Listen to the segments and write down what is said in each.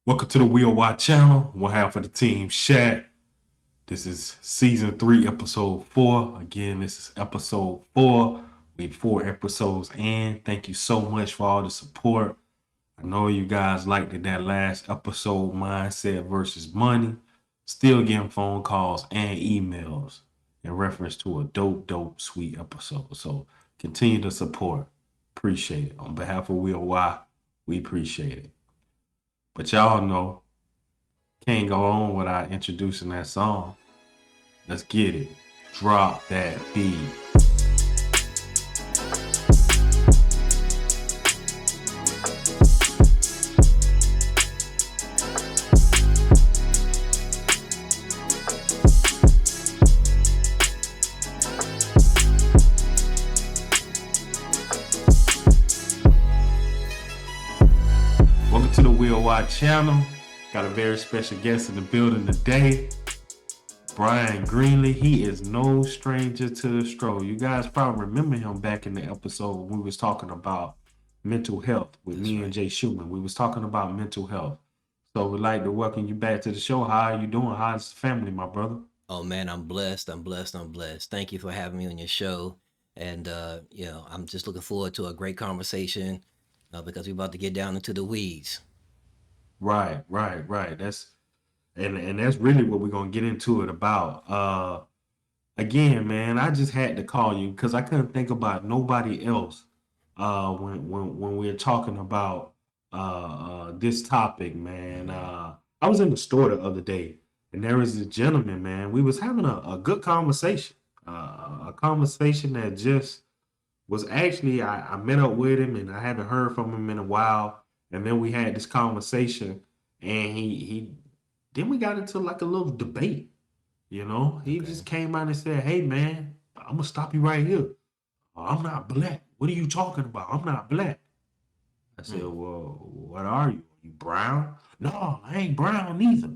Welcome to the Wheel Watch channel. One half of the team, SHAQ. This is season 3, episode 4. Again, this is episode 4. We 4 episodes in. Thank you so much for all the support. I know you guys liked that last episode, Mindset versus Money. Still getting phone calls and emails in reference to a dope, sweet episode. So continue to support. Appreciate it. On behalf of Wheel Y, we appreciate it. But y'all know, can't go on without introducing that song. Let's get it. Drop that beat. Welcome to the Wheel Watch channel. Got a very special guest in the building today. Bryan Greenle. He is no stranger to the stroll. You guys probably remember him back in the episode when we was talking about mental health with That's me and right. Jay Schumann. We was talking about mental health. So we'd like to welcome you back to the show. How are you doing? How's the family, my brother? Oh man, I'm blessed. I'm blessed. I'm blessed. Thank you for having me on your show. And I'm just looking forward to a great conversation because we're about to get down into the weeds. Right. And that's really what we're gonna get into it about. Again, man, I just had to call you because I couldn't think about nobody else when we're talking about this topic, man. Hmm. I was in the store the other day, and there was a gentleman, man. We was having a good conversation, a conversation that just was actually I met up with him, and I haven't heard from him in a while, and then we had this conversation, and he then we got into like a little debate. He Okay. just came out and said, "Hey, man, I'm gonna stop you right here. I'm not black. What are you talking about? I'm not black." I said, Mm. "Well, what are you? Are you brown?" "No, I ain't brown neither."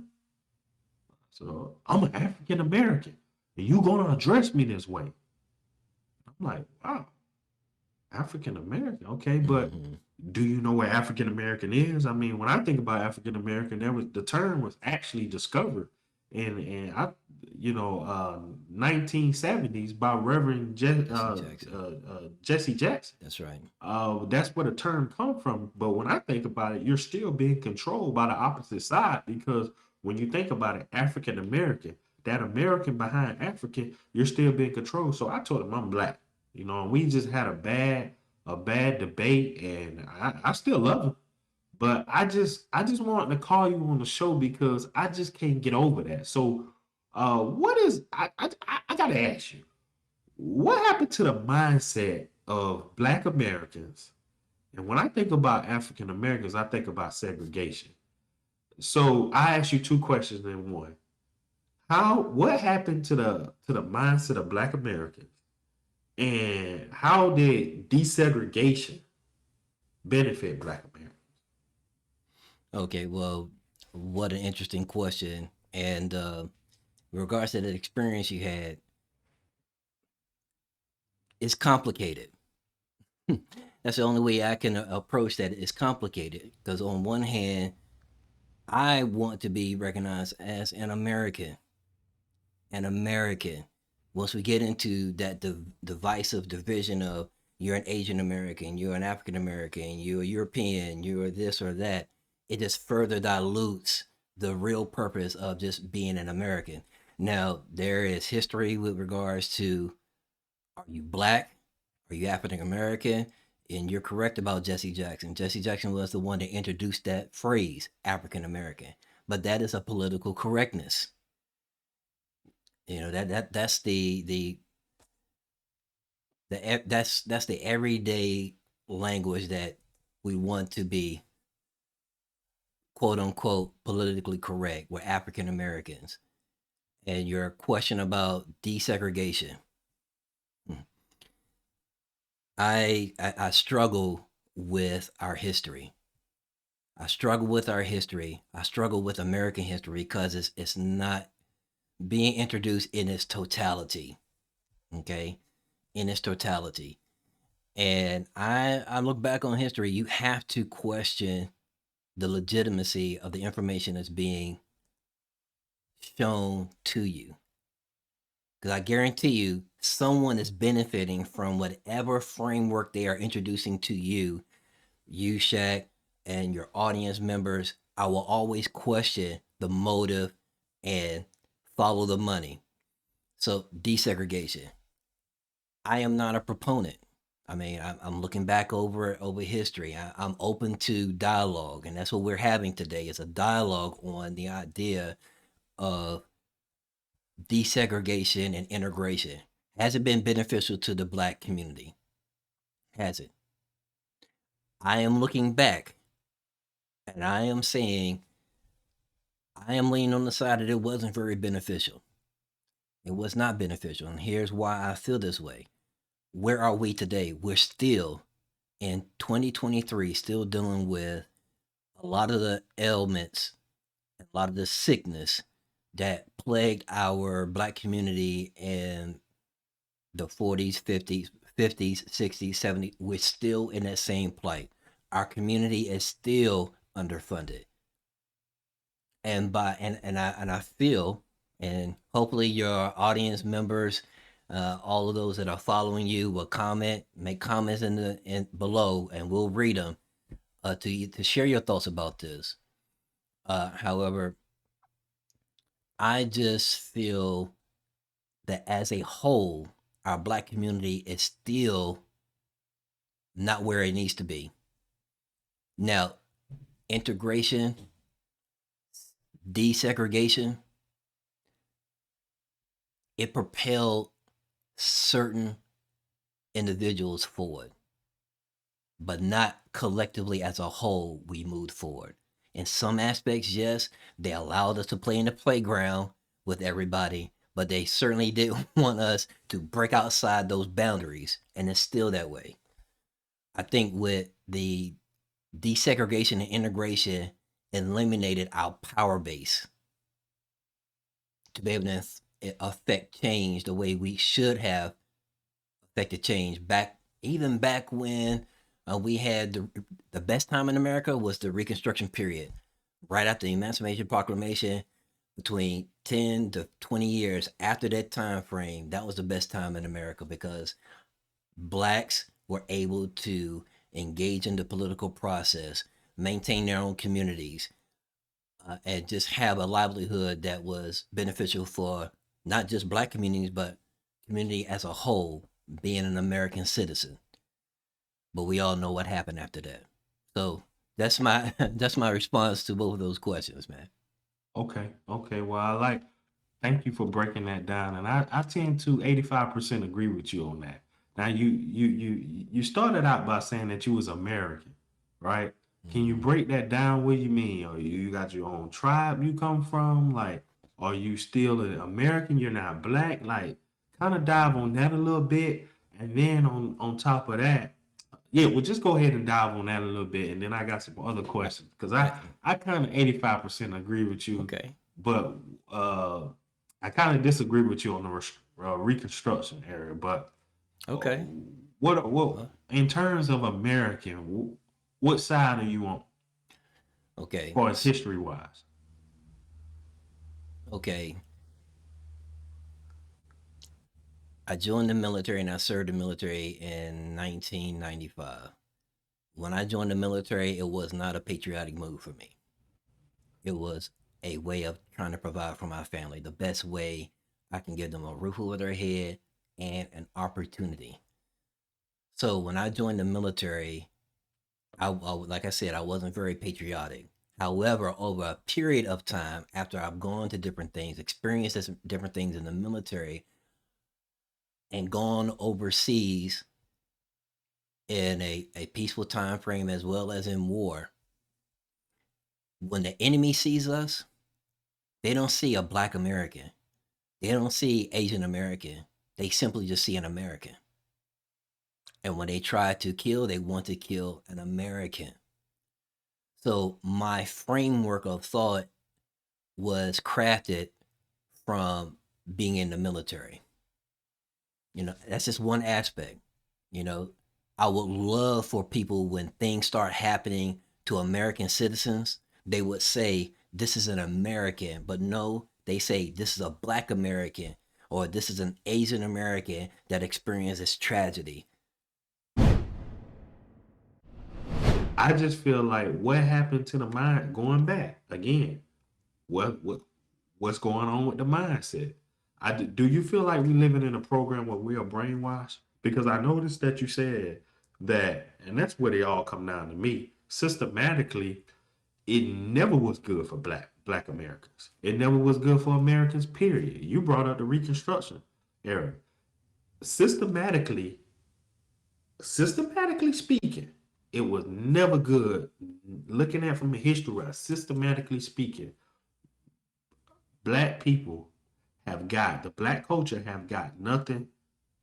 So I'm an African American, and you gonna address me this way? I'm like, wow, African American, okay, but Hmm. do you know what African American is? I mean, when I think about African American, there was the term was actually discovered in 1970s by Reverend Jesse Jackson. Jesse Jackson. That's right. That's where the term come from. But when I think about it, you're still being controlled by the opposite side because when you think about it, African American, that American behind African, you're still being controlled. So I told him I'm black. And we just had a bad debate, and I still love him. But I just wanted to call you on the show because I just can't get over that. So, what is I gotta ask you, what happened to the mindset of Black Americans? And when I think about African Americans, I think about segregation. So I ask you two questions in one. What happened to the mindset of Black Americans, and how did desegregation benefit Black Americans? Okay. Well, what an interesting question. And in regards to the experience you had, it's complicated. That's the only way I can approach that. It's complicated because on one hand, I want to be recognized as an American. An American. Once we get into that divisive division of you're an Asian American, you're an African American, you're a European, you're this or that, it just further dilutes the real purpose of just being an American. Now, there is history with regards to are you black? Are you African American? And you're correct about Jesse Jackson. Jesse Jackson was the one that introduced that phrase, African American. But that is a political correctness. That's that's the everyday language that we want to be quote unquote politically correct. We're African Americans. And your question about desegregation, hmm, I struggle with our history. I struggle with our history. I struggle with American history because it's not being introduced in its totality. Okay, in its totality. And I look back on history, you have to question the legitimacy of the information that's being shown to you. Because I guarantee you, someone is benefiting from whatever framework they are introducing to you, SHAQ, and your audience members. I will always question the motive and follow the money. So, desegregation. I am not a proponent. I mean, I'm looking back over history. I'm open to dialogue, and that's what we're having today. Is a dialogue on the idea of desegregation and integration. Has it been beneficial to the Black community? Has it? I am looking back, and I am saying I am leaning on the side that it wasn't very beneficial. It was not beneficial, and here's why I feel this way. Where are we today? We're still in 2023, still dealing with a lot of the ailments, a lot of the sickness that plagued our Black community in the 40s, 50s, 60s, 70s. We're still in that same plight. Our community is still underfunded. And I feel, and hopefully your audience members, all of those that are following you will make comments in below, and we'll read them to share your thoughts about this. However, I just feel that as a whole, our Black community is still not where it needs to be. Now, integration, desegregation, it propelled certain individuals forward, but not collectively as a whole. We moved forward. In some aspects, yes, they allowed us to play in the playground with everybody, but they certainly didn't want us to break outside those boundaries, and it's still that way. I think with the desegregation and integration eliminated our power base to be able to affect change the way we should have affected change even back when we had the best time in America was the Reconstruction period, right after the Emancipation Proclamation. Between 10 to 20 years after that time frame, that was the best time in America because Blacks were able to engage in the political process, maintain their own communities, and just have a livelihood that was beneficial for not just Black communities, but community as a whole, being an American citizen. But we all know what happened after that. So that's my that's my response to both of those questions, man. Okay. Okay. Well, thank you for breaking that down. And I tend to 85% agree with you on that. Now you started out by saying that you was American, right? Can you Mm-hmm. break that down? What do you mean? Or you got your own tribe you come from? Like, are you still an American? You're not Black? Like, kind of dive on that a little bit. And then on top of that, yeah, well, just go ahead and dive on that a little bit, and then I got some other questions because I, I kind of 85% agree with you, okay. but I kind of disagree with you on the Reconstruction area. But uh, Okay. what Well, in terms of American, what side are you on, as okay. far as history wise? Okay. I joined the military and I served the military in 1995. When I joined the military, it was not a patriotic move for me. It was a way of trying to provide for my family the best way I can give them a roof over their head and an opportunity. So when I joined the military, like I said, I wasn't very patriotic. However, over a period of time, after I've gone to different things, experienced different things in the military, and gone overseas in a peaceful time frame as well as in war, when the enemy sees us, they don't see a Black American. They don't see Asian American. They simply just see an American. And when they try to kill, they want to kill an American. So my framework of thought was crafted from being in the military. That's just one aspect. You know, I would love for people when things start happening to American citizens, they would say this is an American, but no, they say this is a Black American or this is an Asian American that experiences tragedy. I just feel like what happened to the mind going back again. What's going on with the mindset? Do you feel like we living in a program where we are brainwashed? Because I noticed that you said that, and that's where they all come down to me. Systematically, it never was good for black Americans. It never was good for Americans, period. You brought up the Reconstruction era. Systematically, systematically speaking, it was never good. Looking at from a history, systematically speaking, black people have got the black culture have got nothing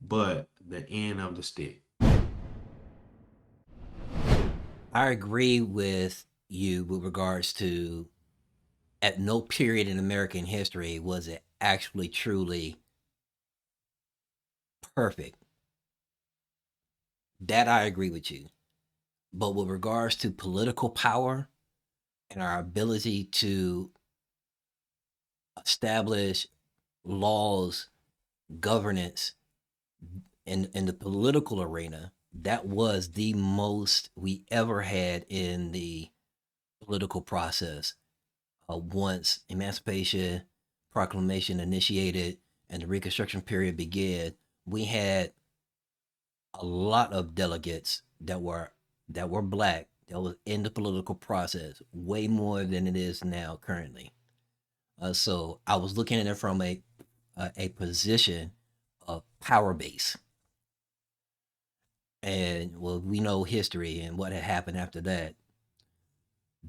but the end of the stick. I agree with you with regards to at no period in American history was it actually truly perfect. That I agree with you. But with regards to political power and our ability to establish laws, governance in the political arena, that was the most we ever had in the political process. Once Emancipation Proclamation initiated and the Reconstruction period began, we had a lot of delegates that were black that was in the political process, way more than it is now currently. So I was looking at it from a position of power base, and well, we know history and what had happened after that.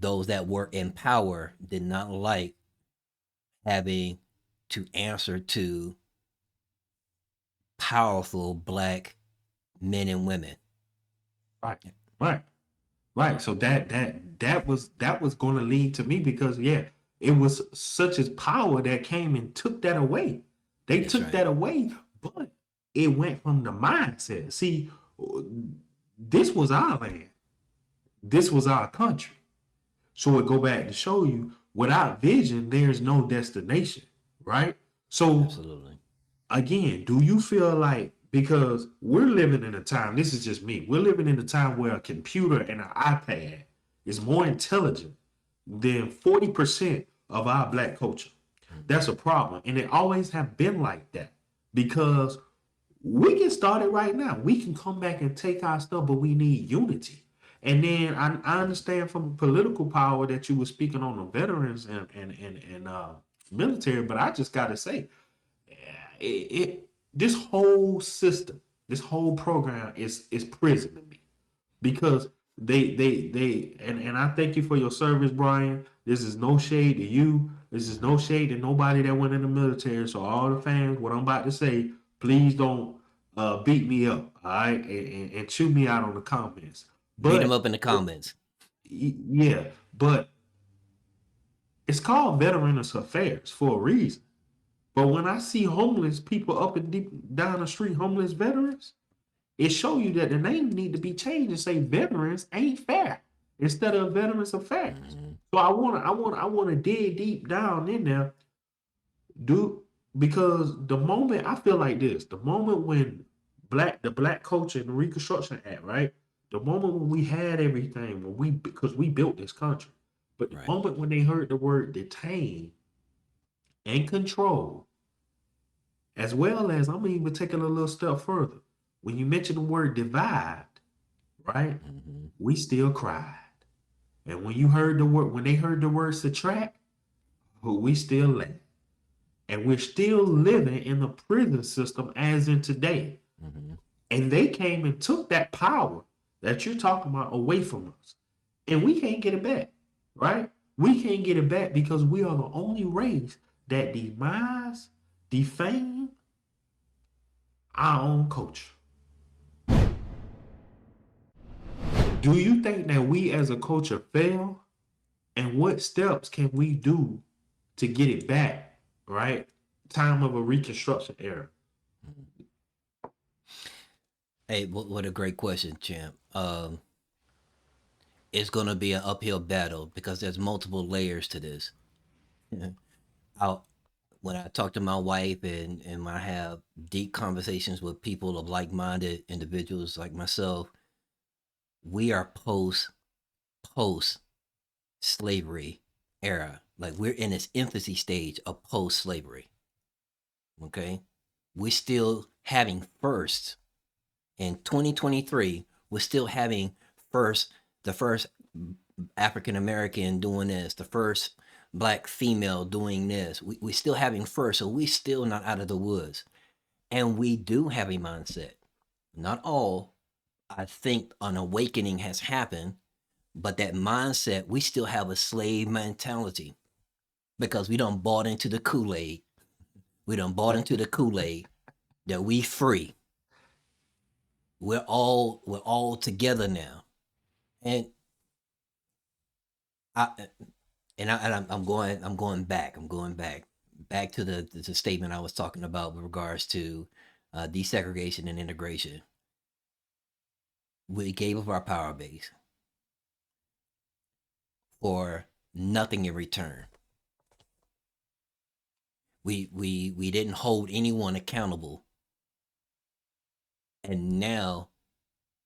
Those that were in power did not like having to answer to powerful black men and women. Right, right, right. So that was going to lead to me because yeah, it was such as power that came and took that away. They That's took right. that away, but it went from the mindset. See, this was our land. This was our country. So it go back to show you without vision, there's no destination, right? So Absolutely. again, do you feel like because we're living in a time, this is just me, we're living in a time where a computer and an iPad is more intelligent than 40% of our black culture. That's a problem. And it always have been like that because we can start it right now. We can come back and take our stuff, but we need unity. And then I understand from political power that you were speaking on the veterans and military, but I just got to say, this whole system, this whole program is prison to me because and I thank you for your service, Bryan. This is no shade to you. This is no shade to nobody that went in the military. So all the fans, what I'm about to say, please don't beat me up, all right, and chew me out on the comments. Beat them But up in the comments. yeah, but it's called Veterans Affairs for a reason. But when I see homeless people up and deep down the street, homeless veterans, it show you that the name need to be changed and say veterans ain't fair instead of Veterans Affairs. Mm-hmm. So I wanna dig deep down in there, do because the moment I feel like this, the moment when the black culture and the Reconstruction Act, right? The moment when we had everything, when we because we built this country, but the Right. moment when they heard the word detain and control, as well as I'm even taking a little step further. When you mention the word divide, right? Mm-hmm. We still cried. And when you heard the word, when they heard the word subtract, we still laughed. And we're still living in the prison system as in today. Mm-hmm. And they came and took that power that you're talking about away from us. And we can't get it back, right? We can't get it back because we are the only race that demise, defame our own culture. Do you think that we as a culture fail? And what steps can we do to get it back, right? Time of a reconstruction era. Hey, what a great question, champ. it's going to be an uphill battle because there's multiple layers to this. I, when I talk to my wife and when I have deep conversations with people of like-minded individuals like myself, we are post slavery era. Like we're in its infancy stage of post slavery. Okay, we're still having first in 2023. We're still having first the first African American doing this, the first black female doing this. We're still having first, so we're still not out of the woods. And we do have a mindset. Not all. I think an awakening has happened, but that mindset, we still have a slave mentality because we don't bought into the Kool-Aid. We don't bought into the Kool-Aid that we free. We're all together now. And I I'm going back. I'm going back to the statement I was talking about with regards to desegregation and integration. We gave up our power base for nothing in return. We didn't hold anyone accountable, and now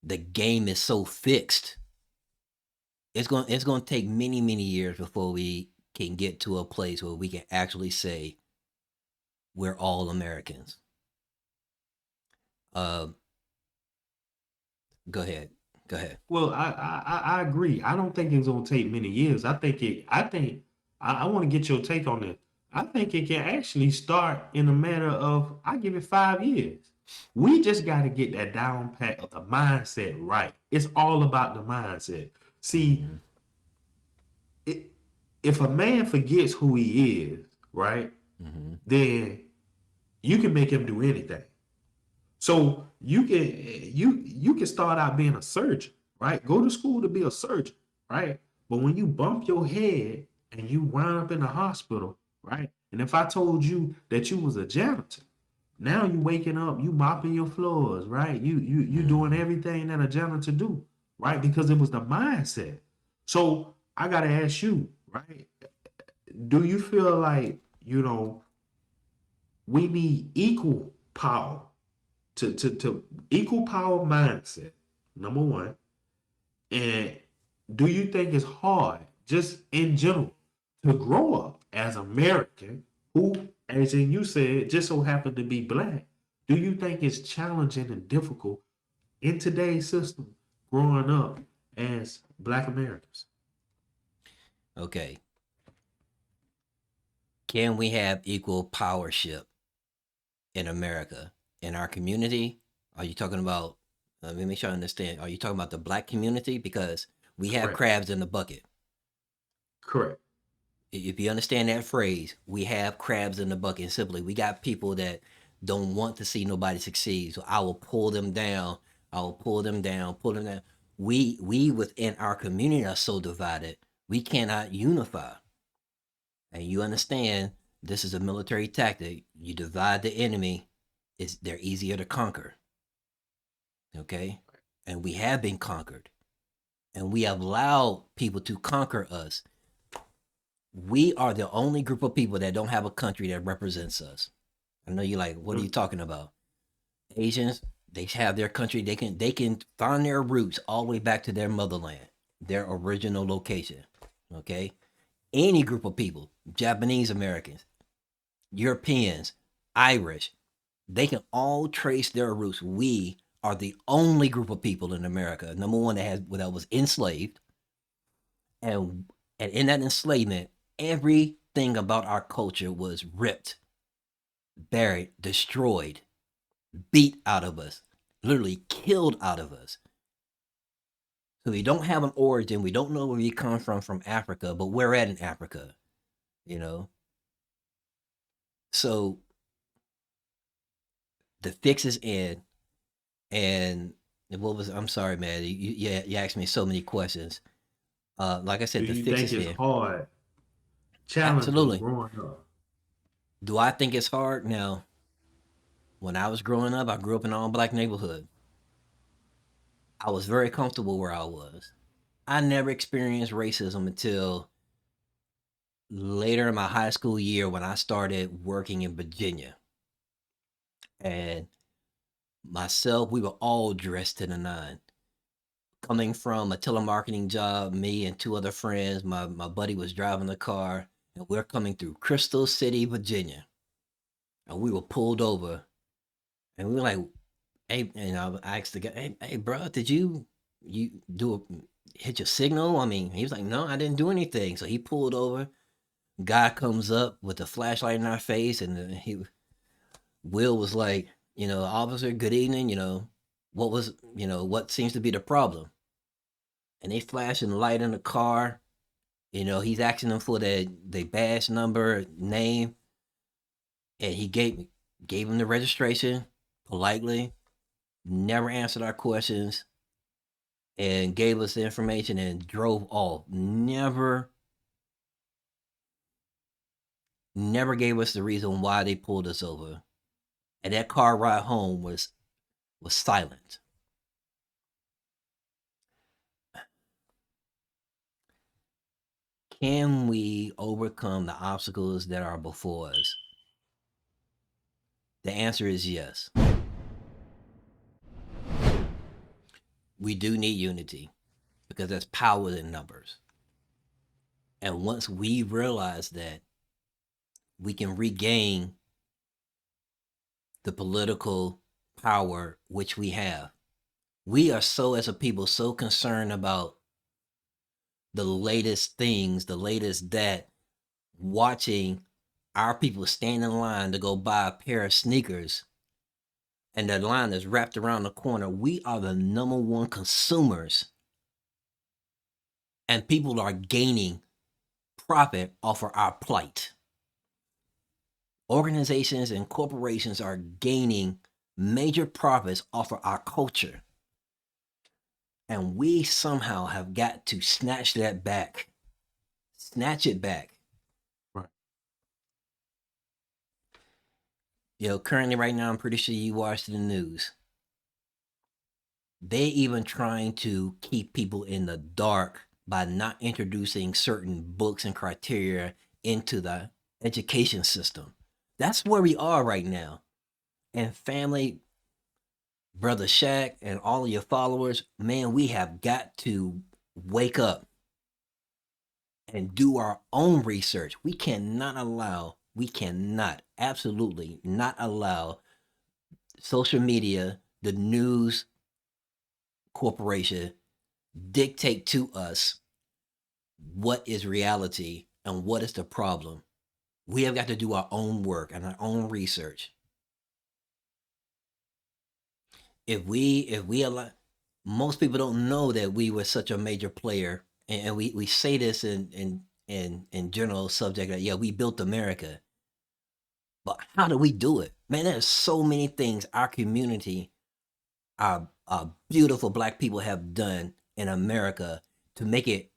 the game is so fixed. It's going to take many years before we can get to a place where we can actually say we're all Americans. Uh, go ahead. Go ahead. Well, I agree. I don't think it's gonna take many years. I want to get your take on this. I think it can actually start in a matter of I give it 5 years. We just got to get that down pat of the mindset right. It's all about the mindset. See, Mm-hmm. it, if a man forgets who he is, right, Mm-hmm. then you can make him do anything. So you can start out being a surgeon, right? Go to school to be a surgeon, right? But when you bump your head and you wind up in the hospital, right? And if I told you that you was a janitor, now you waking up, you mopping your floors, right? You doing Mm-hmm. everything that a janitor do, right? Because it was the mindset. So I gotta ask you, right? Do you feel like we need equal power to equal power mindset, number one. And do you think it's hard, just in general, to grow up as American who, as in you said, just so happen to be black? Do you think it's challenging and difficult in today's system growing up as black Americans? Okay. Can we have equal powership in America in our community? Are you talking about? Let me make sure I understand. Are you talking about the black community? Because we have Correct. crabs in the bucket. Correct. If you understand that phrase, we have crabs in the bucket. Simply, we got people that don't want to see nobody succeed. So I will pull them down. I will pull them down. Pull them down. We within our community are so divided. We cannot unify. And you understand this is a military tactic. You divide the enemy, they're easier to conquer. Okay? And we have been conquered. And we have allowed people to conquer us. We are the only group of people that don't have a country that represents us. I know you're like, what are you talking about? Asians, they have their country. They can find their roots all the way back to their motherland, their original location. Okay? Any group of people, Japanese Americans, Europeans, Irish, they can all trace their roots. We are the only group of people in America, number one, that was enslaved, and in that enslavement, everything about our culture was ripped, buried, destroyed, beat out of us, literally killed out of us. So we don't have an origin. We don't know where we come from Africa, but we're at in Africa, you know. So the fix is in, and what was? I'm sorry, man. You asked me so many questions. Like I Do said, the you fix think is it's in. hard, challenging Absolutely. growing up? Do I think it's hard? Now, when I was growing up, I grew up in an all black neighborhood. I was very comfortable where I was. I never experienced racism until later in my high school year when I started working in Virginia. And myself, we were all dressed to the nine. Coming from a telemarketing job, me and two other friends, my buddy was driving the car, and we're coming through Crystal City, Virginia. And we were pulled over, and we were like, hey, and I asked the guy, hey, bro, did you do hit your signal? I mean, he was like, no, I didn't do anything. So he pulled over. Guy comes up with a flashlight in our face, and Will was like, officer, good evening. What seems to be the problem? And they flashing the light in the car. He's asking them for the badge number, name, and he gave him the registration politely. Never answered our questions, and gave us the information and drove off. Never gave us the reason why they pulled us over. And that car ride home was silent. Can we overcome the obstacles that are before us? The answer is yes. We do need unity because there's power in numbers. And once we realize that, we can regain the political power which we have. We are so, as a people, so concerned about the latest things, the latest that, watching our people stand in line to go buy a pair of sneakers, and the line is wrapped around the corner. We are the number one consumers, and people are gaining profit off of our plight. Organizations and corporations are gaining major profits off of our culture. And we somehow have got to snatch that back. Snatch it back. Right. Currently right now, I'm pretty sure you watched the news. They even trying to keep people in the dark by not introducing certain books and criteria into the education system. That's where we are right now. And family, Brother SHAQ and all of your followers, man, we have got to wake up and do our own research. We cannot, absolutely not allow social media, the news corporation, dictate to us what is reality and what is the problem. We have got to do our own work and our own research. If we allow, most people don't know that we were such a major player, and we say this in general subject that, yeah, we built America. But how do we do it? Man, there's so many things our community, our beautiful black people have done in America to make it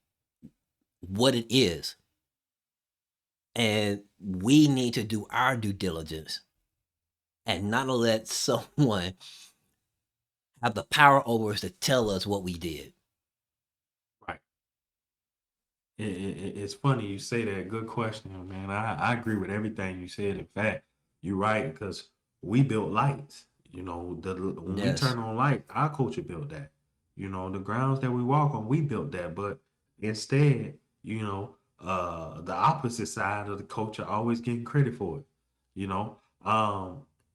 what it is. And we need to do our due diligence and not let someone have the power over us to tell us what we did. Right. It's funny you say that. Good question, man. I agree with everything you said. In fact, you're right because we built lights. When we Yes. turn on light, our culture built that. The grounds that we walk on, we built that. But instead, the opposite side of the culture always getting credit for it. You know,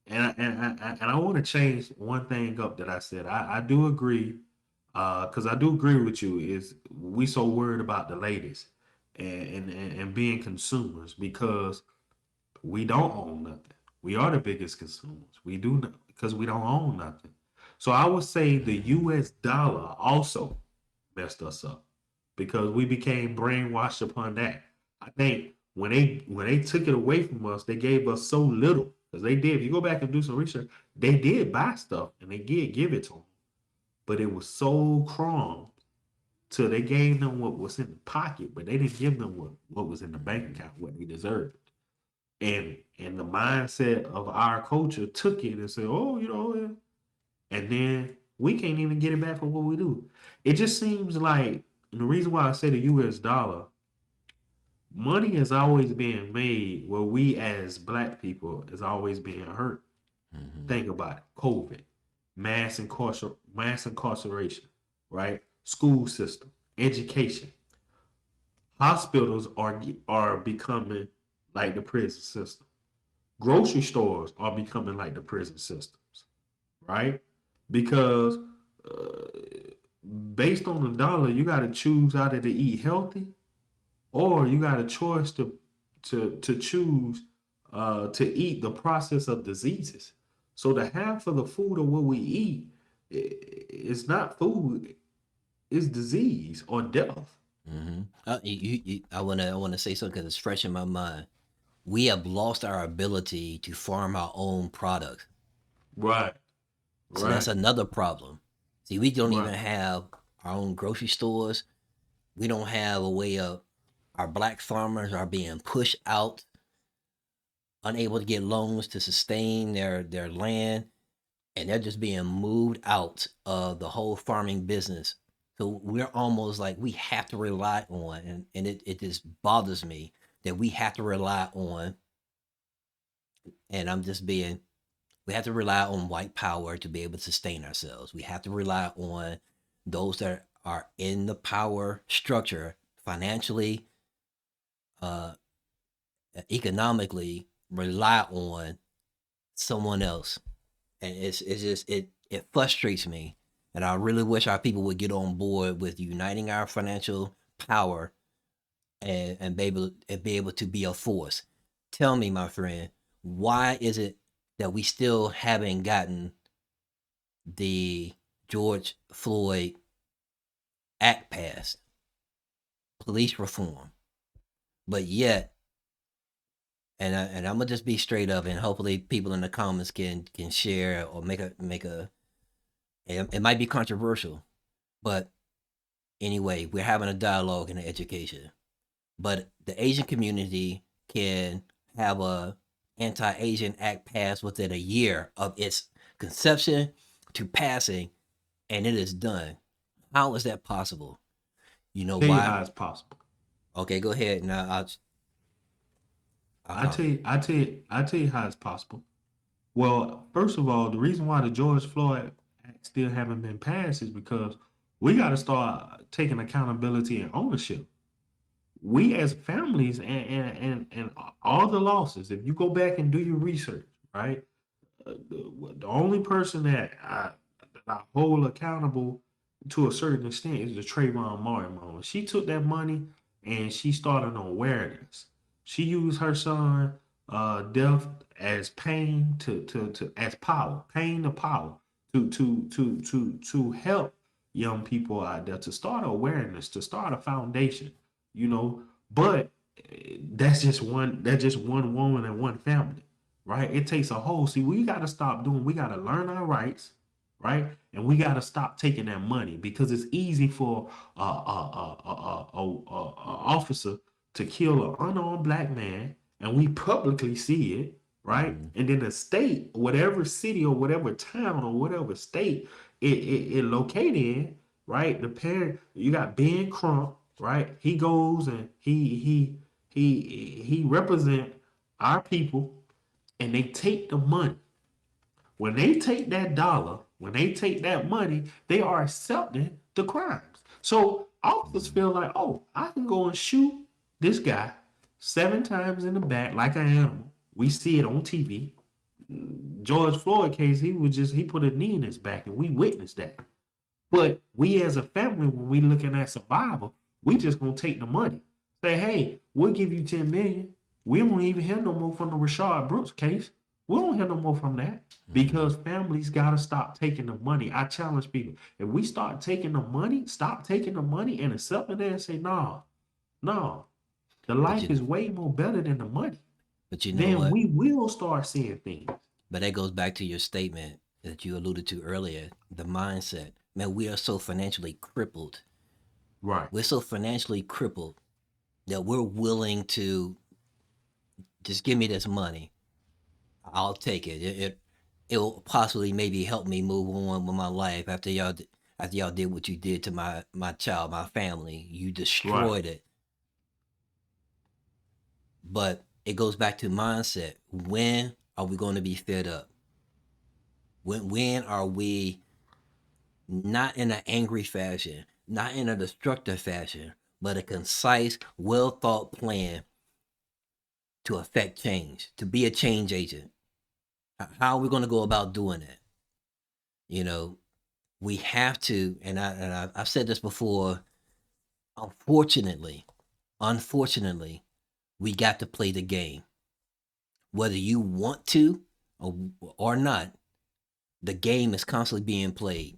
and I want to change one thing up that I said. I do agree, because I do agree with you. Is we so worried about the latest and being consumers because we don't own nothing. We are the biggest consumers. We do because we don't own nothing. So I would say the U.S. dollar also messed us up because we became brainwashed upon that. I think when they took it away from us, they gave us so little because they did. If you go back and do some research, they did buy stuff and they did give it to them, but it was so crumbs till they gave them what was in the pocket, but they didn't give them what was in the bank account, what they deserved. And the mindset of our culture took it and said, oh, and then we can't even get it back for what we do. It just seems like And the reason why I say the US dollar, money has always been made where we as black people is always being hurt. Mm-hmm. Think about it. COVID, mass incarceration, right? School system, education, hospitals are becoming like the prison system. Grocery stores are becoming like the prison systems, right? Because uh, based on the dollar, you got to choose either to eat healthy or you got a choice to choose to eat the process of diseases. So the half of the food of what we eat is not food, it's disease or death. Mm-hmm. I wanna say something because it's fresh in my mind. We have lost our ability to farm our own products. Right, So that's right, another problem. See, we don't right. even have our own grocery stores. We don't have a way of our black farmers are being pushed out, unable to get loans to sustain their land, and they're just being moved out of the whole farming business. So we're almost like we have to rely on, and it just bothers me that we have to rely on, and I'm just being we have to rely on white power to be able to sustain ourselves. We have to rely on those that are in the power structure financially, uh, economically, rely on someone else. And it's just it frustrates me. And I really wish our people would get on board with uniting our financial power and be able to be a force. Tell me, my friend, why is it that we still haven't gotten the George Floyd Act passed, police reform, but yet, and I'm gonna just be straight up, and hopefully people in the comments can share or make a. It might be controversial, but anyway, we're having a dialogue in the education. But the Asian community can have a anti-Asian act passed within a year of its conception to passing, and it is done. How is that possible? You know Tell you why? how it's possible. Okay, go ahead. Now I'll comment. I tell you how it's possible. Well, first of all, the reason why the George Floyd Act still haven't been passed is because we got to start taking accountability and ownership. We as families and all the losses. If you go back and do your research, right? The only person that I hold accountable to a certain extent is the Trayvon Martin mom. She took that money and she started an awareness. She used her son death as pain to as power, pain to power to help young people out there to start awareness, to start a foundation, you know. But that's just one woman and one family, right? It takes a whole. See, we got to stop doing. We got to learn our rights, right? And we got to stop taking that money because it's easy for a officer to kill an unarmed black man, and we publicly see it, right? Mhm. And then the state, whatever city or whatever town or whatever state it located in, right? The parent, you got Ben Crump, right? He goes and he represent our people, and they take the money. When they take that dollar, when they take that money, they are accepting the crimes. So officers Mhm. feel like, oh, I can go and shoot this guy 7 times in the back like an animal. We see it on TV. George Floyd case, he put a knee in his back, and we witnessed that. But we as a family, when we looking at survival, we just gonna take the money. Say, hey, we'll give you 10 million. We don't even hear no more from the Rashard Brooks case. We don't hear no more from that Mhm. because families gotta stop taking the money. I challenge people. If we start taking the money, stop taking the money and accepting it and say, no, no, the But life you is way more better than the money. but you know Then what? we will start seeing things. But that goes back to your statement that you alluded to earlier, the mindset. Man, we are so financially crippled. Right. We're so financially crippled that we're willing to just give me this money. I'll take it. It will possibly maybe help me move on with my life after after y'all did what you did to my child, my family. You Right. destroyed it. But it goes back to mindset. When are we going to be fed up? When are we not in an angry fashion, not in a destructive fashion, but a concise, well thought plan to affect change, to be a change agent? How are we going to go about doing it? You know, we have to, I've said this before. Unfortunately, unfortunately, we got to play the game, whether you want to or not. The game is constantly being played.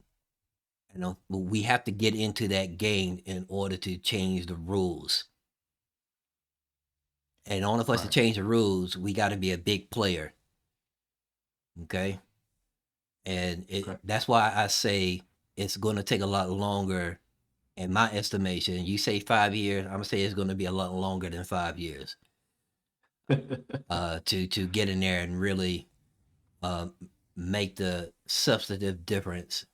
You know, we have to get into that game in order to change the rules. And in order for us to Right. change the rules, we got to be a big player. Okay, and Okay. that's why I say it's going to take a lot longer. In my estimation, you say 5 years. I'm gonna say it's going to be a lot longer than 5 years. To get in there and really uh, make the substantive difference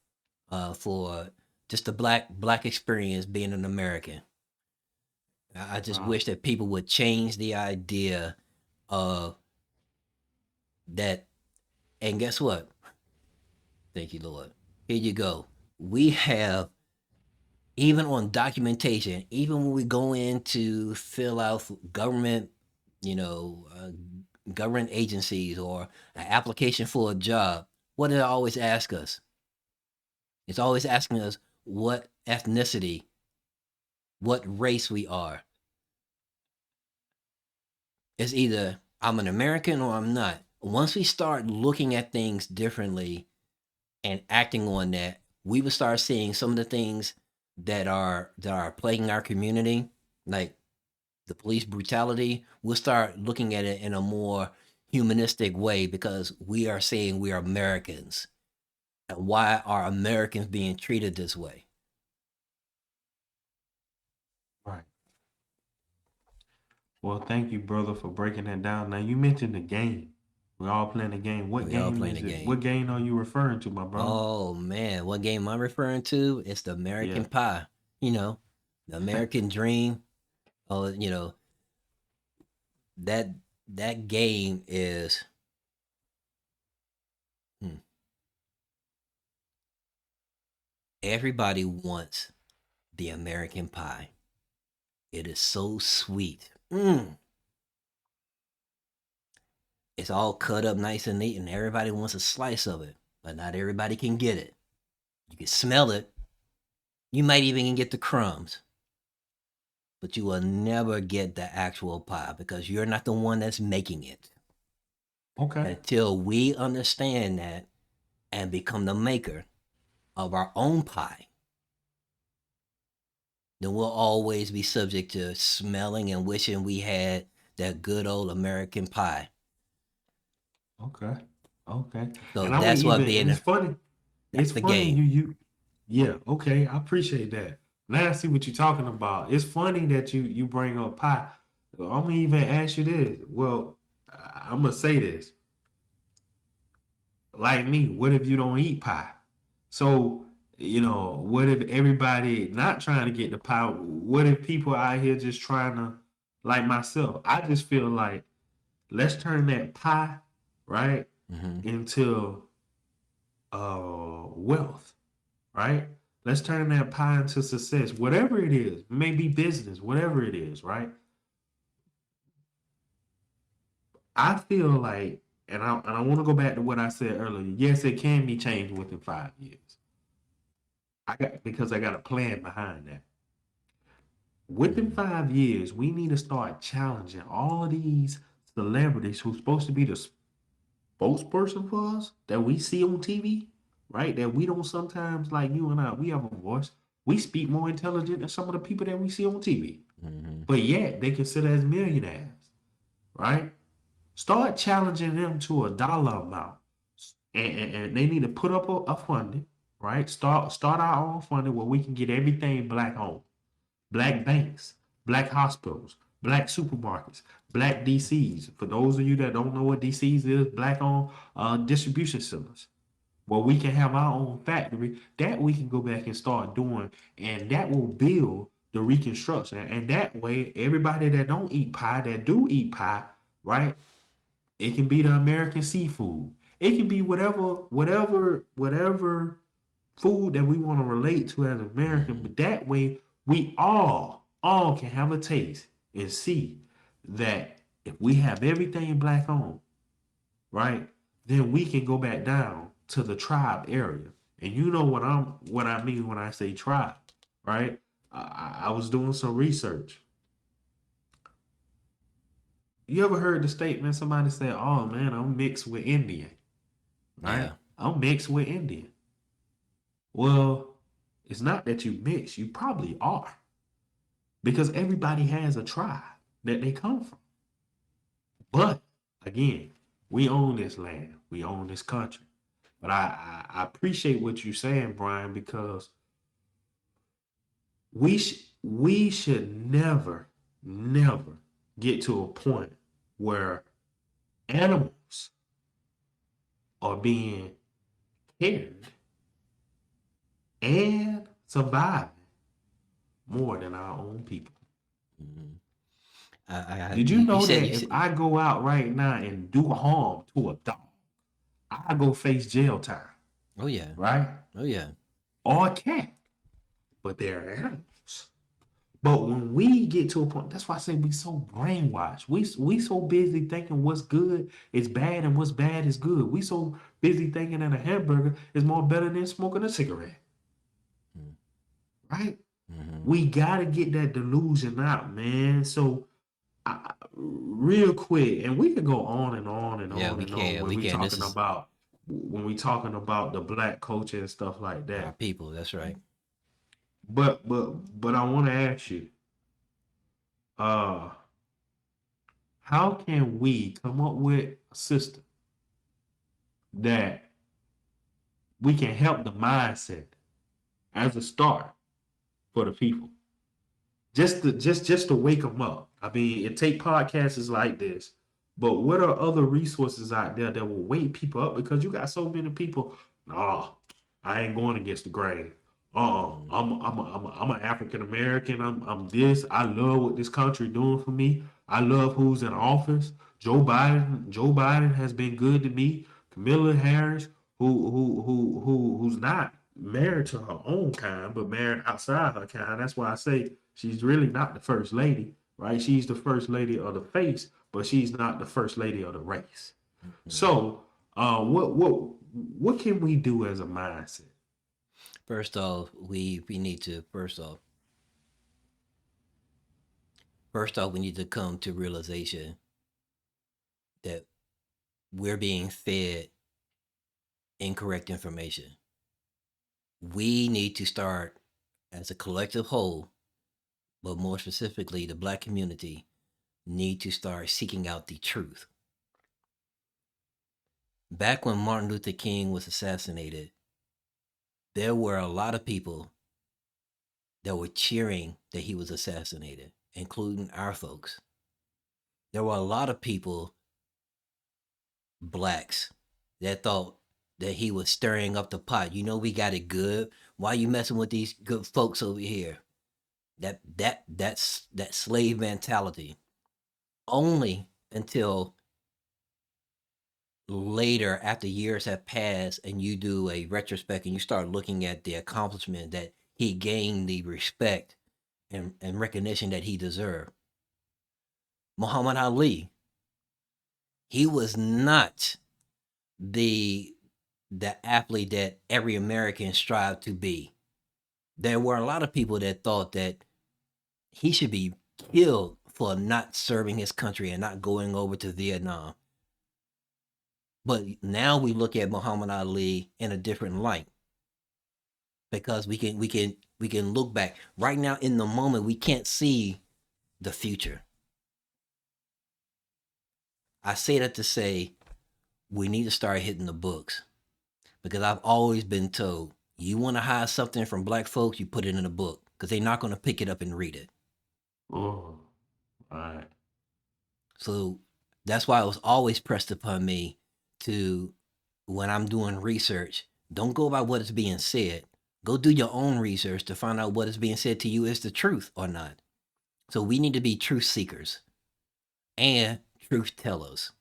for just the black experience being an American. I just Wow. wish that people would change the idea of that. And guess what? Thank you, Lord. Here you go. We have, even on documentation, even when we go in to fill out government, you know, government agencies or an application for a job, what do they always ask us? It's always asking us what ethnicity, what race we are. It's either I'm an American or I'm not. Once we start looking at things differently and acting on that, we will start seeing some of the things that are plaguing our community, like the police brutality. We'll start looking at it in a more humanistic way because we are saying we are Americans. And why are Americans being treated this way? Right. Well, thank you, brother, for breaking that down. Now you mentioned the game. We're all playing the game. What We all game playing is a it? game. What game are you referring to, my brother? Oh man, what game I'm referring to? It's the Yeah. American Pie. You know, the American Dream. Oh, that that game is. Hmm, everybody wants the American Pie. It is so sweet. It's all cut up nice and neat, and everybody wants a slice of it, but not everybody can get it. You can smell it. You might even get the crumbs, but you will never get the actual pie because you're not the one that's making it. Okay. Until we understand that and become the maker of our own pie, then we'll always be subject to smelling and wishing we had that good old American pie. Okay. Okay. So And I'm gonna that's what even, and being, it's funny. that's It's the funny game. yeah, okay. I appreciate that. Now I see what you're talking about. It's funny that you bring up pie. I'm gonna even ask you this. Well, I'm gonna say this. Like me, what if you don't eat pie? So, what if everybody not trying to get the pie? What if people out here just trying to, like myself? I just feel like let's turn that pie, right, Hmm. into wealth, right? Let's turn that pie into success, whatever it is, maybe business, whatever it is, right? I feel like, and I want to go back to what I said earlier. Yes, it can be changed within 5 years. I got a plan behind that. Within Hmm. 5 years, we need to start challenging all of these celebrities who's supposed to be the spokesperson for us that we see on TV, right? That we don't sometimes, like you and I, we have a voice. We speak more intelligent than some of the people that we see on TV. Hmm. But yet they consider as millionaires, right? Start challenging them to a dollar amount. And they need to put up a funding, right? Start our own funding where we can get everything black owned. Black banks, black hospitals, black supermarkets, black DCs. For those of you that don't know what DCs is, black owned distribution centers, where we can have our own factory that we can go back and start doing, and that will build the reconstruction. And that way, everybody that don't eat pie, that do eat pie, right? It can be the American seafood. It can be whatever food that we want to relate to as American. Mhm. But that way, we all can have a taste and see that if we have everything black on, right, then we can go back down to the tribe area. And you know what I mean when I say tribe, right? I was doing some research. You ever heard the statement somebody said, "Oh man, I'm mixed with Indian," right? Yeah. I'm mixed with Indian. Well, it's not that you mix, you probably are. Because everybody has a tribe that they come from. But again, we own this land, we own this country. But I appreciate what you're saying, Brian, because we should never get to a point where animals are being cared and surviving more than our own people. Mhm. Did you You know said that you if said. I go out right now and do harm to a dog, I go face jail time, Oh yeah. right? Oh yeah. Or a cat, but they're animals. But when we get to a point, that's why I say we so brainwashed. We so busy thinking what's good is bad and what's bad is good. We so busy thinking that a hamburger is more better than smoking a cigarette, right? Mm-hmm. We gotta get that delusion out, man. So real quick, and we can go on and on and Yeah, on we and on can. when We we can. This talking is about the black culture and stuff like our that. people. That's right. But I want to ask you, uh, how can we come up with a system that we can help the mindset as a start for the people, just to wake them up? I mean, it take podcasts like this, but what are other resources out there that will wake people up? Because you got so many people. Nah, I ain't going against the grain. Mm. I'm an African American. I'm this. I love what this country doing for me. I love who's in office. Joe Biden has been good to me. Kamala Harris, who's not married to her own kind, but married outside her kind. That's why I say she's really not the first lady, right? She's the first lady of the face, but she's not the first lady of the race. Mhm. So, what can we do as a mindset? First off, we need to first off we need to come to realization that we're being fed incorrect information. We need to start as a collective whole, but more specifically, the black community need to start seeking out the truth. Back when Martin Luther King was assassinated, there were a lot of people that were cheering that he was assassinated, including our folks. There were a lot of people, blacks, that thought that he was stirring up the pot. You know, we got it good. Why you messing with these good folks over here? That's that slave mentality. Only until later, after years have passed, and you do a retrospect and you start looking at the accomplishment that he gained, the respect and recognition that he deserved. Muhammad Ali, he was not the the athlete that every American strived to be. There were a lot of people that thought that he should be killed for not serving his country and not going over to Vietnam. But now we look at Muhammad Ali in a different light because we can look back. Right now in the moment we can't see the future. I say that to say we need to start hitting the books because I've always been told you want to hide something from black folks, you put it in a book because they're not going to pick it up and read it. Oh, all right. So that's why it was always pressed upon me to, when I'm doing research, Don't go by what is being said. Go do your own research to find out what is being said to you is the truth or not. So we need to be truth seekers and truth tellers.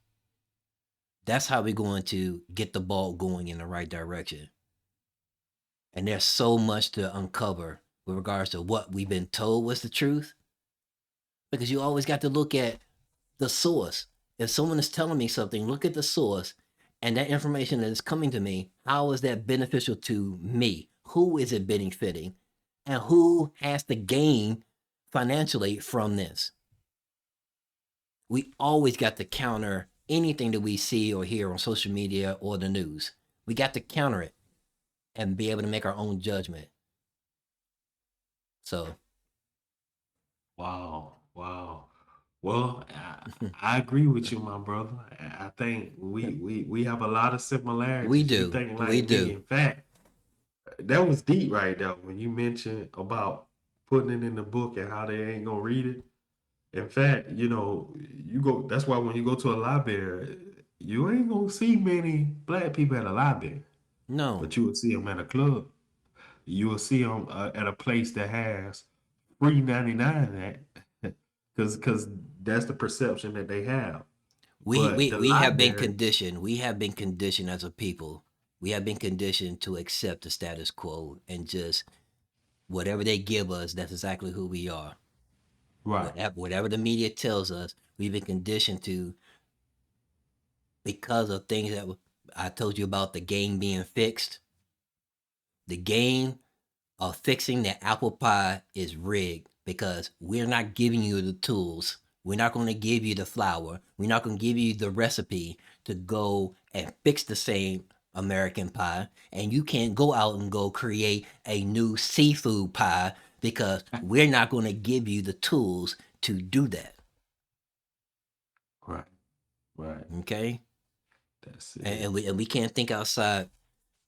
That's how we're going to get the ball going in the right direction. And there's so much to uncover with regards to what we've been told was the truth, because you always got to look at the source. If someone is telling me something, look at the source, and that information that is coming to me, how is that beneficial to me? Who is it benefiting? And who has to gain financially from this? We always got to counter anything that we see or hear on social media or the news. We got to counter it and be able to make our own judgment. So, Wow, wow. Well, I agree with you, my brother. I think we have a lot of we similarities. You do. think We like me. do. In fact, that was deep right there when you mentioned about putting it in the book and how they ain't gonna read it. In fact, you know, you go. That's why when you go to a library, you ain't gonna see many black people at a library, No, but you will see them at a club. You will see them at a place that has free 99 at, because that's the perception that they have. we, But we the we have been library, conditioned. We have been conditioned as a people. We have been conditioned to accept the status quo and just whatever they give us, that's exactly who we are. right, Whatever the media tells us, we've been conditioned to, because of things that I told you about, the game being fixed. The game of fixing the apple pie is rigged because we're not giving you the tools. We're not going to give you the flour. We're not going to give you the recipe to go and fix the same American pie. And you can't go out and go create a new seafood pie because we're not going to give you the tools to do that. right, right. Okay? That's And, it. and we can't think outside.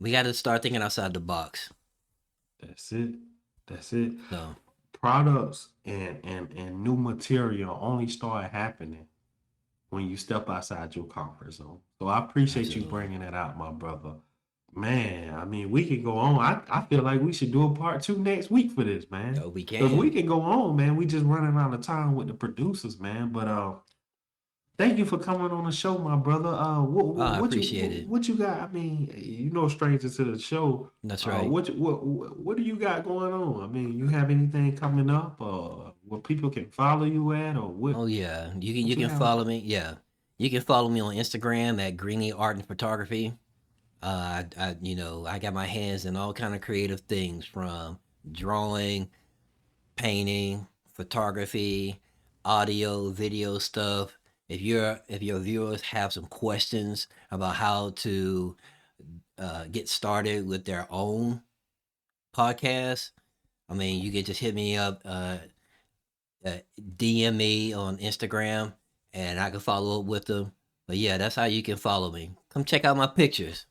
We got to start thinking outside the box. That's it. That's it. So, Products and new material only start happening when you step outside your comfort zone. So I appreciate you absolutely. bringing that out, my brother. Man, I mean, we could go on. I feel like we should do a part two next week for this, man. We Because we can. can go on, man. We just running out of time with the producers, man. But thank you for coming on the show, my brother. Oh, I appreciate it. what you got? I mean, you know, strangers to the show. That's right. What do you got going on? I mean, you have anything coming up, where people can follow you at, or Oh yeah, you what you can have? follow me. Yeah, you can follow me on Instagram at Greenle Art and Photography. I got my hands in all kind of creative things, from drawing, painting, photography, audio, video stuff. If your viewers have some questions about how to get started with their own podcast, I mean, you can just hit me up. Uh, DM me on Instagram, and I can follow up with them. But yeah, that's how you can follow me. Come check out my pictures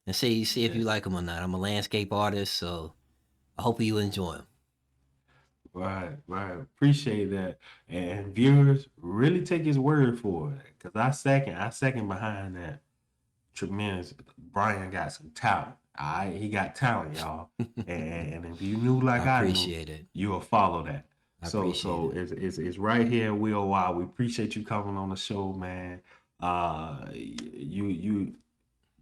and see if Yeah. you like them or not. I'm a landscape artist, so I hope you enjoy them. Right, right. Appreciate that. And viewers, really take his word for it. Cause I second behind that. Tremendous. Bryan got some talent. All right, he got talent, y'all. And if you knew I like I knew, appreciate it. you'll follow that. I So appreciate so it. it's right here, Will. Wow, we appreciate you coming on the show, man. You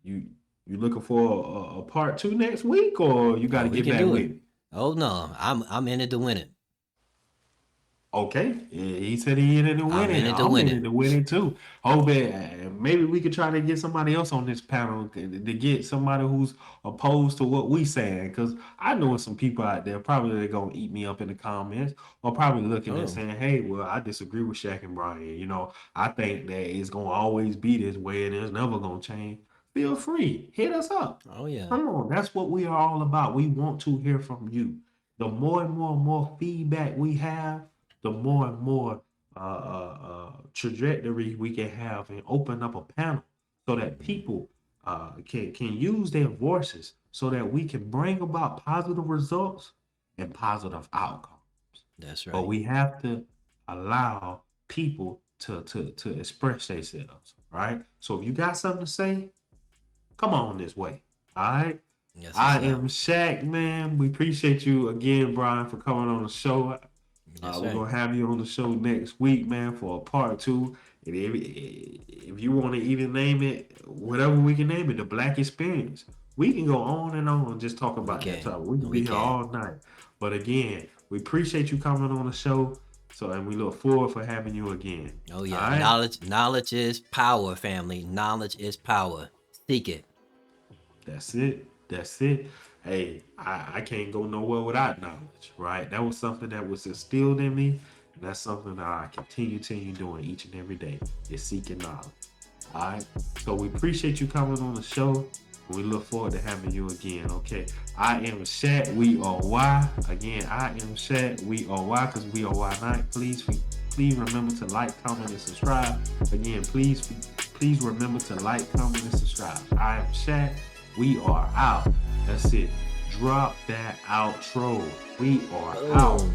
you looking for a part two next week, or you got Oh, to we get can back do with it. me? Oh no, I'm in it to win it. Okay, yeah, he said he in it to win I'm it. in it to I'm win in it. it to win it too. Hope maybe we could try to get somebody else on this panel to get somebody who's opposed to what we saying. Because I know some people out there probably they're gonna eat me up in the comments, or probably looking and Oh, saying, "Hey, well, I disagree with Shaq and Brian. You know, I think that it's gonna always be this way, and it's never gonna change." Feel free, hit us up. oh yeah, Come on, that's what we are all about. We want to hear from you. The more and more and more feedback we have, the more and more trajectory we can have and open up a panel so that people can use their voices so that we can bring about positive results and positive outcomes. that's But right. we have to allow people to express themselves, right? So if you got something to say, come on this way. All right. Yes, I what's up? am Shaq, man. We appreciate you again, Brian, for coming on the show. Yes, We're sir. gonna have you on the show next week, man, for a part two. And if you want to even name it, whatever we can name it, the Black Experience, we can go on and just talk We about that can. topic. We can We be here can. all night. But again, we appreciate you coming on the show. So, and we look forward for having you again. Oh All yeah. right. Knowledge is power, family. Knowledge is power. Seek it. That's it. That's it. Hey, I can't go nowhere without knowledge, right? That was something that was instilled in me, and that's something that I continue doing each and every day is seeking knowledge. All right. So we appreciate you coming on the show. We look forward to having you again. Okay. I am Shaq. We are Y. Again, I am Shaq. We are Y because we are Y night. Please remember to like, comment, and subscribe. Again, please remember to like, comment, and subscribe. I am Shaq. We are out. That's it. Drop that outro. We are out. Boom.